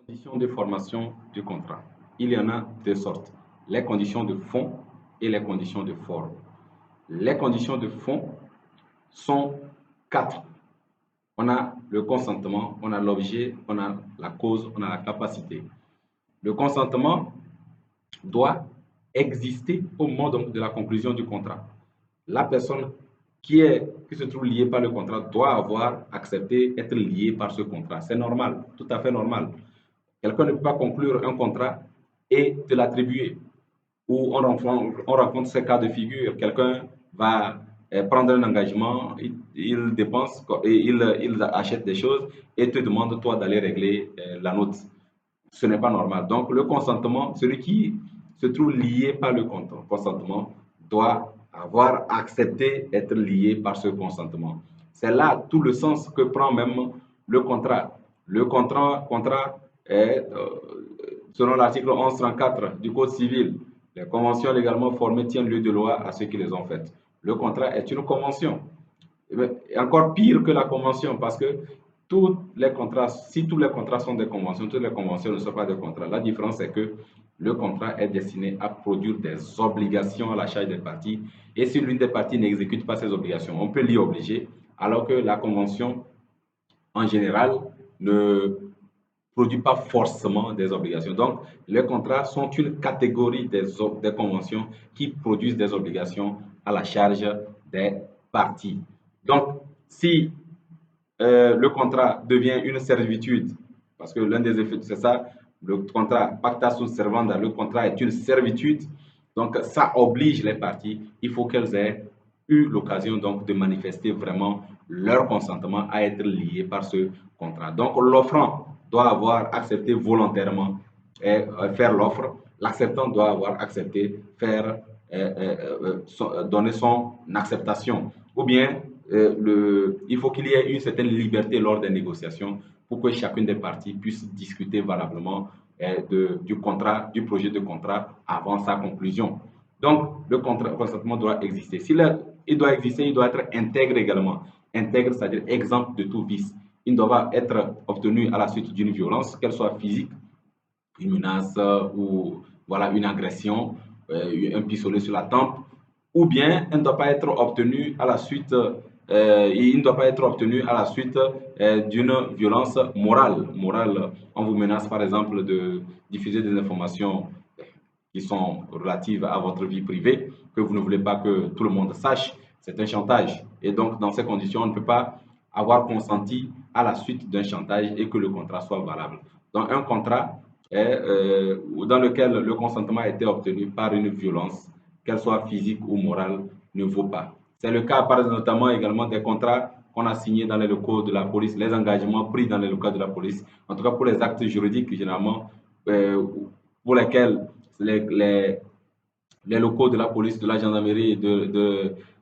Conditions de formation du contrat. Il y en a deux sortes, les conditions de fond et les conditions de forme. Les conditions de fond sont quatre. On a le consentement, on a l'objet, on a la cause, on a la capacité. Le consentement doit exister au moment de la conclusion du contrat. La personne qui se trouve liée par le contrat doit avoir accepté être liée par ce contrat. C'est normal, tout à fait normal. Quelqu'un ne peut pas conclure un contrat et te l'attribuer. Ou on rencontre ces cas de figure. Quelqu'un va prendre un engagement, il dépense et il achète des choses et te demande toi d'aller régler la note. Ce n'est pas normal. Donc le consentement, celui qui se trouve lié par le consentement doit avoir accepté être lié par ce consentement. C'est là tout le sens que prend même le contrat. Le contrat est, selon l'article 1134 du Code civil, les conventions légalement formées tiennent lieu de loi à ceux qui les ont faites. Le contrat est une convention. Et encore pire que la convention, parce que tous les contrats, si tous les contrats sont des conventions, toutes les conventions ne sont pas des contrats. La différence est que le contrat est destiné à produire des obligations à la charge des parties. Et si l'une des parties n'exécute pas ces obligations, on peut l'y obliger, alors que la convention, en général, ne produit pas forcément des obligations. Donc, les contrats sont une catégorie des conventions qui produisent des obligations à la charge des parties. Donc, si le contrat devient une servitude, parce que l'un des effets, c'est ça, le contrat pacta sunt servanda, le contrat est une servitude, donc ça oblige les parties, il faut qu'elles aient eu l'occasion donc de manifester vraiment leur consentement à être liées par ce contrat. Donc l'offrant doit avoir accepté volontairement faire l'offre, l'acceptant doit avoir accepté faire donner son acceptation. Ou bien il faut qu'il y ait une certaine liberté lors des négociations pour que chacune des parties puisse discuter valablement du contrat, du projet de contrat avant sa conclusion. Donc, le consentement doit exister. Il doit exister, il doit être intègre également. Intègre, c'est-à-dire exempt de tout vice. Il doit être obtenu à la suite d'une violence, qu'elle soit physique, une menace ou voilà, une agression, un pistolet sur la tempe, ou bien il ne doit pas être obtenu à la suite, il ne doit pas être obtenu à la suite d'une violence morale. Morale, on vous menace par exemple de diffuser des informations qui sont relatives à votre vie privée, que vous ne voulez pas que tout le monde sache, c'est un chantage. Et donc, dans ces conditions, on ne peut pas avoir consenti à la suite d'un chantage et que le contrat soit valable. Donc, un contrat est, dans lequel le consentement a été obtenu par une violence, qu'elle soit physique ou morale, ne vaut pas. C'est le cas, par exemple, notamment également des contrats qu'on a signés dans les locaux de la police, les engagements pris dans les locaux de la police, en tout cas pour les actes juridiques, généralement, pour lesquels les, les, les locaux de la police, de la gendarmerie,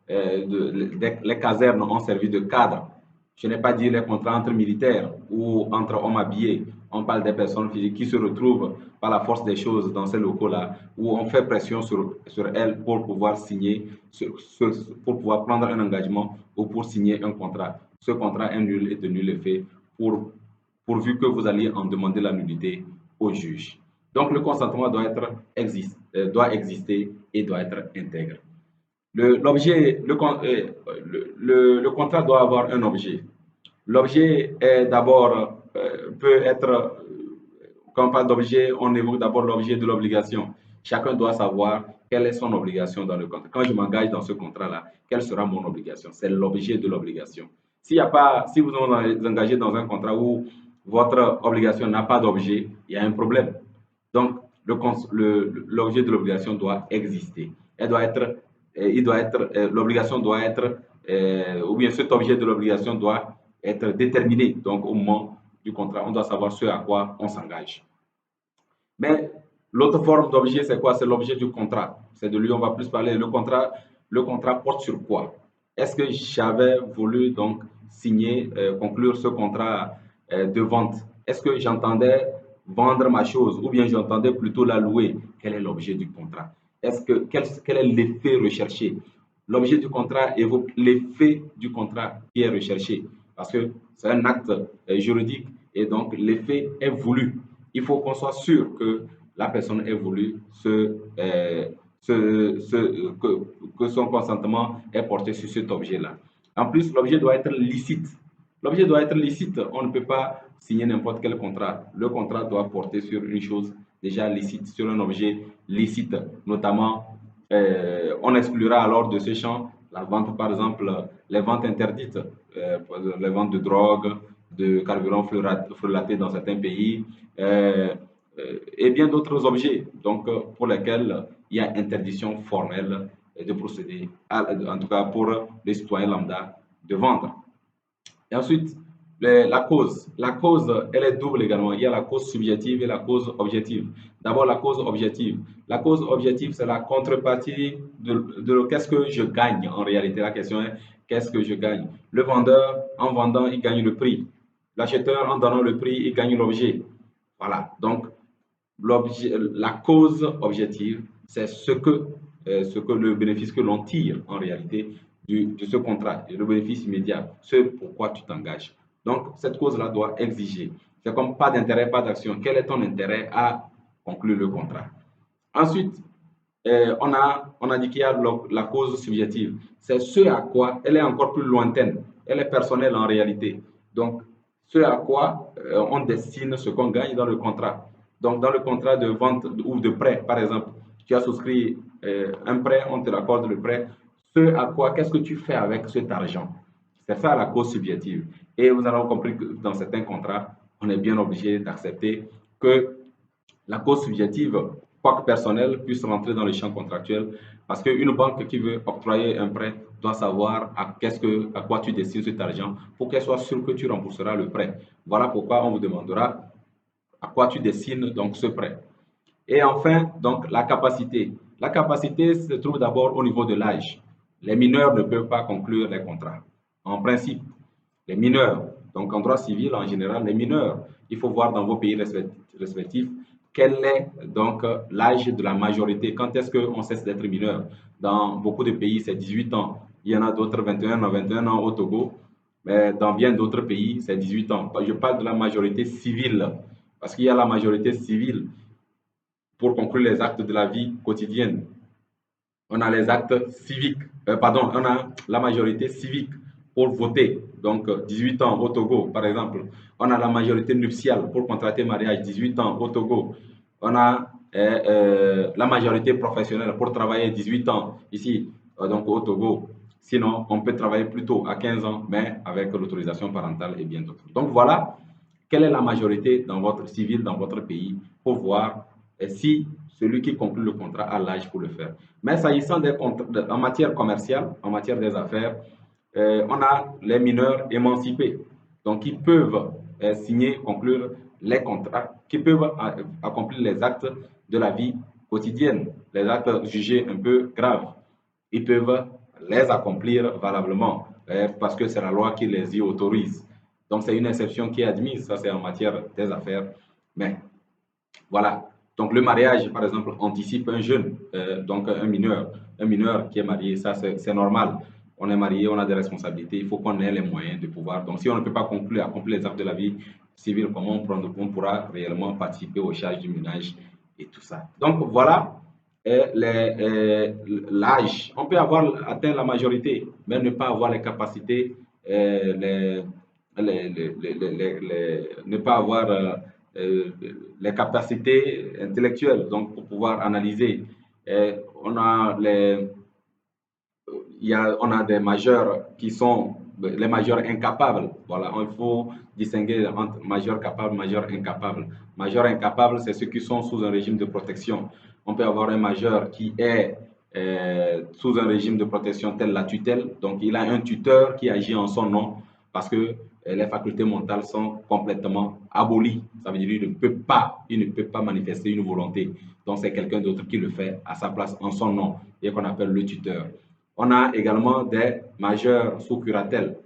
les casernes ont servi de cadre. Je n'ai pas dit les contrats entre militaires ou entre hommes habillés. On parle des personnes physiques qui se retrouvent par la force des choses dans ces locaux-là, où on fait pression sur elles pour pouvoir signer, pour pouvoir prendre un engagement ou pour signer un contrat. Ce contrat est nul et de nul effet pourvu que vous alliez en demander la nullité au juge. Donc le consentement doit exister et doit être intègre. L'objet, le contrat doit avoir un objet. L'objet est d'abord, peut être, quand on parle d'objet, on évoque d'abord l'objet de l'obligation. Chacun doit savoir quelle est son obligation dans le contrat. Quand je m'engage dans ce contrat-là, quelle sera mon obligation? C'est l'objet de l'obligation. S'il y a pas, si vous vous engagez dans un contrat où votre obligation n'a pas d'objet, il y a un problème. Donc, l'objet de l'obligation doit exister. Elle doit être, l'obligation doit être, ou bien cet objet de l'obligation doit être déterminé. Donc, au moment du contrat, on doit savoir ce à quoi on s'engage. Mais l'autre forme d'objet, c'est quoi? C'est l'objet du contrat. C'est de lui, on va plus parler. Le contrat porte sur quoi? Est-ce que j'avais voulu donc signer, conclure ce contrat de vente? Est-ce que j'entendais vendre ma chose ou bien j'entendais plutôt la louer? Quel est l'objet du contrat? Quel est l'effet recherché? L'objet du contrat évoque l'effet du contrat qui est recherché parce que c'est un acte juridique et donc l'effet est voulu. il faut qu'on soit sûr que la personne ait voulu que son consentement est porté sur cet objet-là. En plus, l'objet doit être licite. L'objet doit être licite. On ne peut pas signer n'importe quel contrat. Le contrat doit porter sur une chose déjà licite, sur un objet licite. Notamment, on exclura alors de ce champ la vente, par exemple, les ventes interdites, les ventes de drogue, de carburant frelaté dans certains pays, et bien d'autres objets, donc pour lesquels il y a interdiction formelle de procéder, en tout cas pour les citoyens lambda, de vendre. Et ensuite, la cause. La cause, elle est double également. Il y a la cause subjective et la cause objective. D'abord, la cause objective. La cause objective, c'est la contrepartie de qu'est-ce que je gagne. En réalité, la question est qu'est-ce que je gagne. Le vendeur, en vendant, il gagne le prix. L'acheteur, en donnant le prix, il gagne l'objet. Voilà. Donc, la cause objective, c'est ce que le bénéfice que l'on tire en réalité de ce contrat, et le bénéfice immédiat, ce pourquoi tu t'engages. Donc, cette cause-là doit exiger. C'est comme pas d'intérêt, pas d'action. Quel est ton intérêt à conclure le contrat? Ensuite, on a dit qu'il y a la cause subjective. C'est ce à quoi elle est encore plus lointaine. Elle est personnelle en réalité. Donc, ce à quoi on destine ce qu'on gagne dans le contrat. Donc, dans le contrat de vente ou de prêt, par exemple, tu as souscrit un prêt, on te l'accorde le prêt. Ce à quoi, qu'est-ce que tu fais avec cet argent? C'est ça la cause subjective. Et vous avez compris que dans certains contrats, on est bien obligé d'accepter que la cause subjective, quoique personnelle, puisse rentrer dans le champ contractuel. Parce qu'une banque qui veut octroyer un prêt doit savoir à quoi tu destines cet argent pour qu'elle soit sûre que tu rembourseras le prêt. Voilà pourquoi on vous demandera à quoi tu destines donc ce prêt. Et enfin, donc la capacité. La capacité se trouve d'abord au niveau de l'âge. Les mineurs ne peuvent pas conclure les contrats. En principe, les mineurs, donc en droit civil en général, les mineurs, il faut voir dans vos pays respectifs quel est donc l'âge de la majorité. Quand est-ce qu'on cesse d'être mineur? Dans beaucoup de pays, c'est 18 ans. Il y en a d'autres 21 ans au Togo, mais dans bien d'autres pays, c'est 18 ans. Je parle de la majorité civile, parce qu'il y a la majorité civile pour conclure les actes de la vie quotidienne. On a les actes civiques, on a la majorité civique pour voter, donc 18 ans au Togo, par exemple. On a la majorité nuptiale pour contracter mariage, 18 ans au Togo. On a la majorité professionnelle pour travailler 18 ans ici, donc au Togo. Sinon, on peut travailler plus tôt, à 15 ans, mais avec l'autorisation parentale et bien d'autres. Donc voilà, quelle est la majorité dans votre civil, dans votre pays, pour voir si celui qui conclut le contrat a l'âge pour le faire. Mais s'agissant des contrats, en matière commerciale, en matière des affaires, on a les mineurs émancipés, donc qui peuvent signer, conclure les contrats, qui peuvent accomplir les actes de la vie quotidienne, les actes jugés un peu graves. Ils peuvent les accomplir valablement parce que c'est la loi qui les y autorise. Donc c'est une exception qui est admise, ça c'est en matière des affaires. Mais voilà. Donc le mariage, par exemple, anticipe un jeune, donc un mineur qui est marié, ça c'est normal. On est marié, on a des responsabilités, il faut qu'on ait les moyens de pouvoir. Donc si on ne peut pas accomplir les actes de la vie civile, comment on pourra réellement participer aux charges du ménage et tout ça. Donc voilà l'âge. On peut avoir atteint la majorité, mais ne pas avoir les capacités, ne pas avoir les capacités intellectuelles, donc pour pouvoir analyser. On a on a des majeurs qui sont les majeurs incapables. Voilà, il faut distinguer entre majeurs capables, majeurs incapables. Majeurs incapables, c'est ceux qui sont sous un régime de protection. On peut avoir un majeur qui est sous un régime de protection tel la tutelle. Donc, il a un tuteur qui agit en son nom parce que les facultés mentales sont complètement abolies. Ça veut dire qu'il ne peut pas manifester une volonté. Donc, c'est quelqu'un d'autre qui le fait à sa place en son nom et qu'on appelle le tuteur. On a également des majeurs sous curatelle.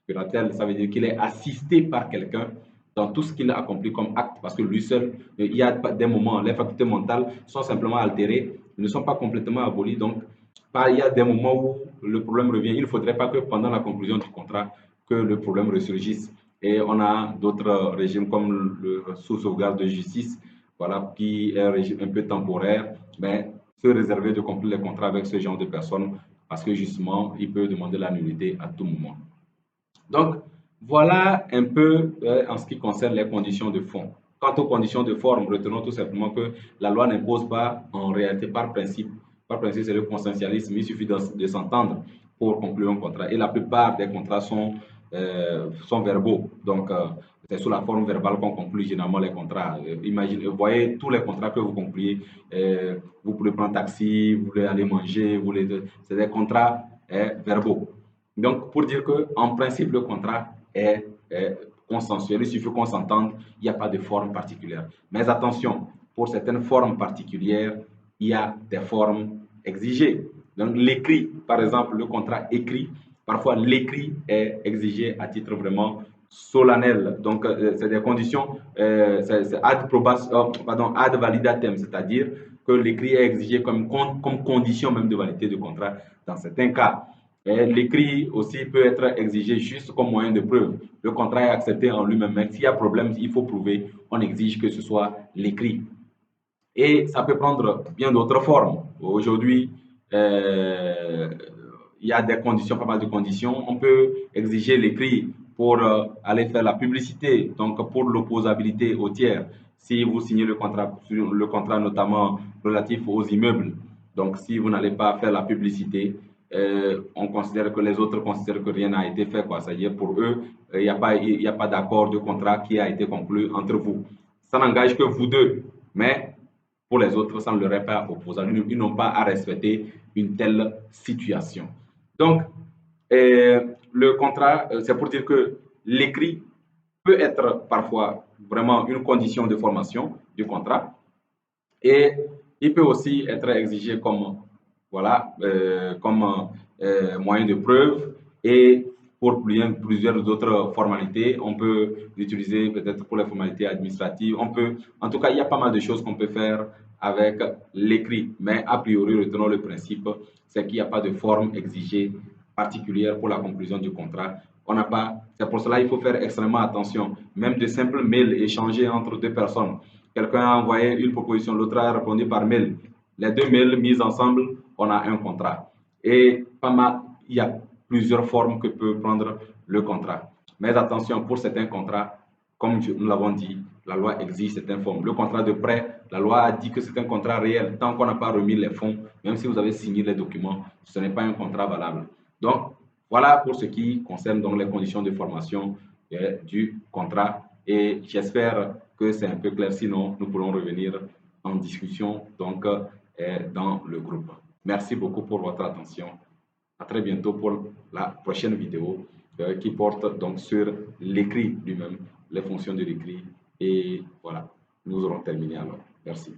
Curatelle, ça veut dire qu'il est assisté par quelqu'un dans tout ce qu'il a accompli comme acte, parce que lui seul, il y a des moments, les facultés mentales sont simplement altérées, ne sont pas complètement abolies, donc il y a des moments où le problème revient. Il ne faudrait pas que pendant la conclusion du contrat, que le problème ressurgisse. Et on a d'autres régimes comme le sous sauvegarde de justice, voilà, qui est un régime un peu temporaire, mais se réserver de conclure les contrats avec ce genre de personnes parce que justement, il peut demander la nullité à tout moment. Donc, voilà un peu en ce qui concerne les conditions de fond. Quant aux conditions de forme, retenons tout simplement que la loi n'impose pas en réalité par principe. Par principe, c'est le consensualisme. Il suffit de s'entendre pour conclure un contrat. Et la plupart des contrats sont verbaux. Donc, c'est sous la forme verbale qu'on conclut généralement les contrats. Imaginez, vous voyez tous les contrats que vous concluez. Vous pouvez prendre taxi, vous voulez aller manger, c'est des contrats verbaux. Donc, pour dire qu'en principe, le contrat est consensuel, il suffit qu'on s'entende, il n'y a pas de forme particulière. Mais attention, pour certaines formes particulières, il y a des formes exigées. Donc, l'écrit, par exemple, le contrat écrit, parfois l'écrit est exigé à titre vraiment solennel. Donc, c'est des conditions, c'est ad validatem, c'est-à-dire que l'écrit est exigé comme condition même de validité du contrat dans certains cas. L'écrit aussi peut être exigé juste comme moyen de preuve. Le contrat est accepté en lui-même, mais s'il y a problème, il faut prouver, on exige que ce soit l'écrit. Et ça peut prendre bien d'autres formes. Aujourd'hui, il y a des conditions, pas mal de conditions. On peut exiger l'écrit pour aller faire la publicité, donc pour l'opposabilité au tiers. Si vous signez le contrat notamment relatif aux immeubles, donc si vous n'allez pas faire la publicité, on considère que les autres considèrent que rien n'a été fait, quoi. C'est-à-dire pour eux, il n'y a pas d'accord de contrat qui a été conclu entre vous. Ça n'engage que vous deux, mais pour les autres, ça ne leur est pas opposable. Ils n'ont pas à respecter une telle situation. Donc, le contrat, c'est pour dire que l'écrit peut être parfois vraiment une condition de formation du contrat et il peut aussi être exigé comme, voilà, comme moyen de preuve et pour plusieurs autres formalités. On peut l'utiliser peut-être pour les formalités administratives. En tout cas, il y a pas mal de choses qu'on peut faire avec l'écrit. Mais a priori, retenons le principe, c'est qu'il n'y a pas de forme exigée particulière pour la conclusion du contrat. On n'a pas, c'est pour cela qu'il faut faire extrêmement attention. Même de simples mails échangés entre deux personnes. Quelqu'un a envoyé une proposition, l'autre a répondu par mail. Les deux mails mis ensemble, on a un contrat. Et pas mal, il y a plusieurs formes que peut prendre le contrat. Mais attention, pour certains contrats, comme nous l'avons dit, la loi exige certaines formes. Le contrat de prêt, la loi a dit que c'est un contrat réel. Tant qu'on n'a pas remis les fonds, même si vous avez signé les documents, ce n'est pas un contrat valable. Donc, voilà pour ce qui concerne donc les conditions de formation du contrat. Et j'espère que c'est un peu clair. Sinon, nous pourrons revenir en discussion donc, dans le groupe. Merci beaucoup pour votre attention. À très bientôt pour la prochaine vidéo qui porte donc sur l'écrit lui-même, les fonctions de l'écrit. Et voilà, nous aurons terminé alors. Merci.